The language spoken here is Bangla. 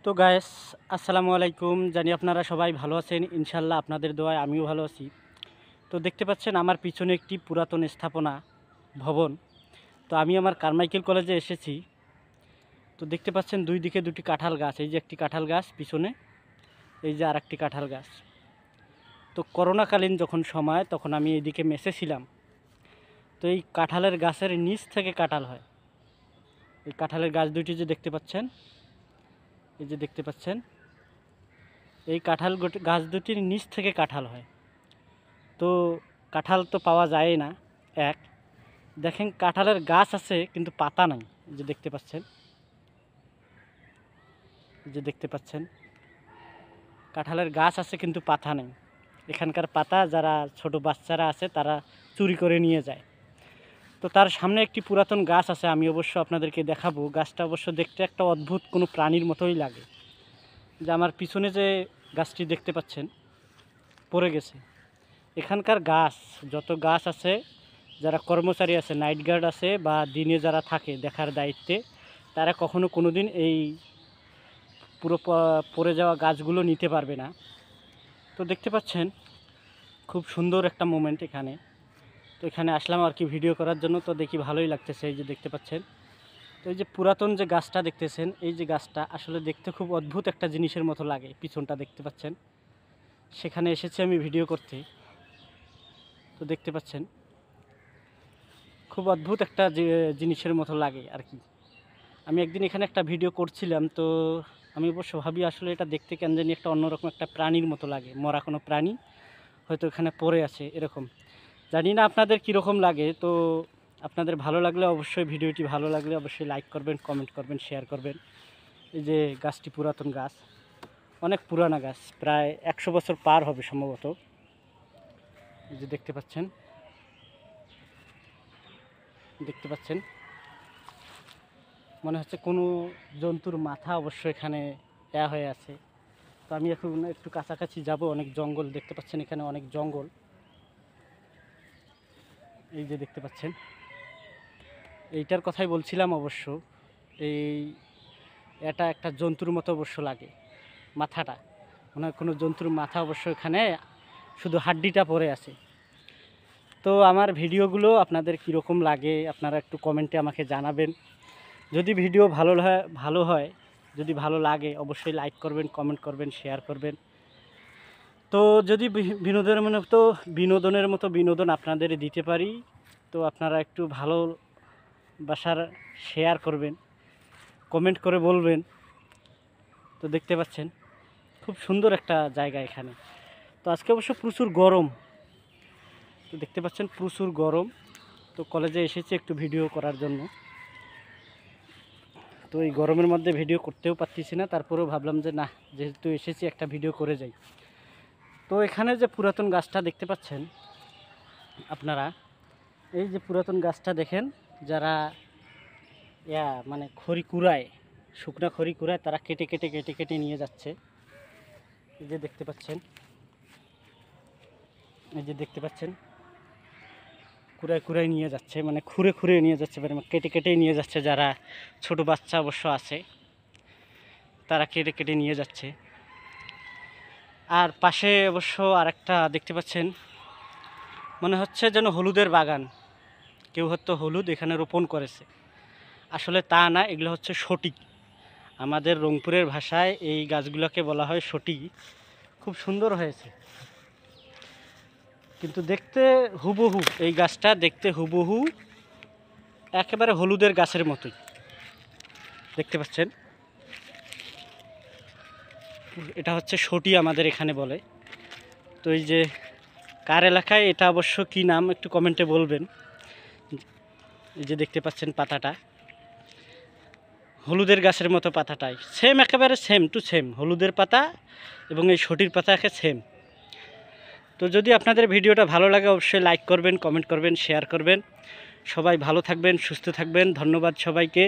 তো গাইস, আসসালামু আলাইকুম। জানি আপনারা সবাই ভালো আছেন। ইনশাল্লাহ আপনাদের দোয়ায় আমিও ভালো আছি। তো দেখতে পাচ্ছেন আমার পিছনে একটি পুরাতন স্থাপনা ভবন। তো আমি আমার কারমাইকেল কলেজে এসেছি। তো দেখতে পাচ্ছেন দুই দিকে দুটি কাঁঠাল গাছ। এই যে একটি কাঁঠাল গাছ পিছনে, এই যে আর একটি কাঁঠাল গাছ। তো করোনাকালীন যখন সময়, তখন আমি এইদিকে মেসে ছিলাম। তো এই কাঁঠালের গাছের নিচ থেকে কাঁঠাল হয়। এই কাঁঠালের গাছ দুইটি যে দেখতে পাচ্ছেন, এই যে দেখতে পাচ্ছেন, এই গাছ দুটির নিচ থেকে কাঁঠাল হয়। তো কাঁঠাল তো পাওয়া যায় না। এক দেখেন, কাঁঠালের গাছ আছে কিন্তু পাতা নাই। এই যে দেখতে পাচ্ছেন, এই যে দেখতে পাচ্ছেন, কাঁঠালের গাছ আছে কিন্তু পাতা নেই। এখানকার পাতা যারা ছোট বাচ্চারা আছে তারা চুরি করে নিয়ে যায়। তো তার সামনে একটি পুরাতন গাছ আছে, আমি অবশ্য আপনাদেরকে দেখাবো। গাছটা অবশ্য দেখতে একটা অদ্ভুত কোনো প্রাণীর মতোই লাগে। যে আমার পিছনে যে গাছটি দেখতে পাচ্ছেন পড়ে গেছে, এখানকার গাছ, যত গাছ আছে, যারা কর্মচারী আছে, নাইট গার্ড আছে বা দিনে যারা থাকে দেখার দায়িত্বে, তারা কখনো কোনো দিন এই পুরো পড়ে যাওয়া গাছগুলো নিতে পারবে না। তো দেখতে পাচ্ছেন খুব সুন্দর একটা মোমেন্ট এখানে। তো এখানে আসলাম আর কি ভিডিও করার জন্য। তো দেখি ভালোই লাগতেছে। এই যে দেখতে পাচ্ছেন, তো এই যে পুরাতন যে গাছটা দেখতেছেন, এই যে গাছটা আসলে দেখতে খুব অদ্ভুত একটা জিনিসের মতো লাগে। পিছনটা দেখতে পাচ্ছেন, সেখানে এসেছি আমি ভিডিও করতে। তো দেখতে পাচ্ছেন খুব অদ্ভুত একটা জিনিসের মতো লাগে আর কি। আমি একদিন এখানে একটা ভিডিও করছিলাম। তো আমি অবশ্য ভাবি আসলে এটা দেখতে কেন জানি একটা অন্যরকম একটা প্রাণীর মতো লাগে, মরা কোনো প্রাণী হয়তো এখানে পড়ে আছে এরকম। জানি না আপনাদের কীরকম লাগে। তো আপনাদের ভালো লাগলে অবশ্যই, ভিডিওটি ভালো লাগলে অবশ্যই লাইক করবেন, কমেন্ট করবেন, শেয়ার করবেন। এই যে গাছটি পুরাতন গাছ, অনেক পুরানা গাছ, প্রায় 100 বছর পার হবে সম্ভবত। এই যে দেখতে পাচ্ছেন, দেখতে পাচ্ছেন, মনে হচ্ছে কোনো জন্তুর মাথা অবশ্য এখানে হয়ে আছে। তো আমি এখন একটু কাছাকাছি যাব। অনেক জঙ্গল দেখতে পাচ্ছেন, এখানে অনেক জঙ্গল। এই যে দেখতে পাচ্ছেন, এইটার কথাই বলছিলাম অবশ্য। এই এটা একটা জন্তুর মতো অবশ্য লাগে, মাথাটা মনে হয় কোনো জন্তুর মাথা অবশ্য। এখানে শুধু হাড্ডিটা পড়ে আছে। তো আমার ভিডিওগুলো আপনাদের কীরকম লাগে আপনারা একটু কমেন্টে আমাকে জানাবেন। যদি ভিডিও ভালো হয়, যদি ভালো লাগে অবশ্যই লাইক করবেন, কমেন্ট করবেন, শেয়ার করবেন। তো যদি বিনোদনের মতো বিনোদন আপনাদের দিতে পারি, তো আপনারা একটু ভালোবাসার শেয়ার করবেন, কমেন্ট করে বলবেন। তো দেখতে পাচ্ছেন খুব সুন্দর একটা জায়গা এখানে। তো আজকে অবশ্য প্রচুর গরম। তো দেখতে পাচ্ছেন প্রচুর গরম। তো কলেজে এসেছি একটু ভিডিও করার জন্য। তো এই গরমের মধ্যে ভিডিও করতেও পারতেছি না, তারপরেও ভাবলাম যে না, যেহেতু এসেছি একটা ভিডিও করে যাই। তো এখানে যে পুরাতন গাছটা দেখতে পাচ্ছেন আপনারা, এই যে পুরাতন গাছটা দেখেন, যারা মানে খড়ি কুড়ায়, শুকনা খড়ি কুড়ায়, তারা কেটে কেটে কেটে কেটে নিয়ে যাচ্ছে। এই যে দেখতে পাচ্ছেন, এই যে দেখতে পাচ্ছেন, কুড়ায় কুড়ায় নিয়ে যাচ্ছে, মানে খুঁড়ে খুঁড়ে নিয়ে যাচ্ছে, মানে কেটে কেটেই নিয়ে যাচ্ছে। যারা ছোট বাচ্চা অবশ্য আছে, তারা কেটে কেটে নিয়ে যাচ্ছে। আর পাশে অবশ্য আরেকটা দেখতে পাচ্ছেন, মনে হচ্ছে যেন হলুদের বাগান। কেউ হয়তো হলুদ এখানে রোপণ করেছে। আসলে তা না, এগুলো হচ্ছে শটি। আমাদের রংপুরের ভাষায় এই গাছগুলোকে বলা হয় শটি। খুব সুন্দর হয়েছে, কিন্তু দেখতে হুবহু, এই গাছটা দেখতে হুবহু একেবারে হলুদের গাছের মতোই দেখতে পাচ্ছেন। এটা হচ্ছে শটি আমাদের এখানে বলে। তো এই যে কার এলাকায় এটা অবশ্য কী নাম একটু কমেন্টে বলবেন। এই যে দেখতে পাচ্ছেন পাতাটা হলুদের গাছের মতো, পাতাটাই সেম, একেবারে সেম টু সেম হলুদের পাতা এবং এই শটির পাতা একে সেম। তো যদি আপনাদের ভিডিওটা ভালো লাগে অবশ্যই লাইক করবেন, কমেন্ট করবেন, শেয়ার করবেন। সবাই ভালো থাকবেন, সুস্থ থাকবেন। ধন্যবাদ সবাইকে।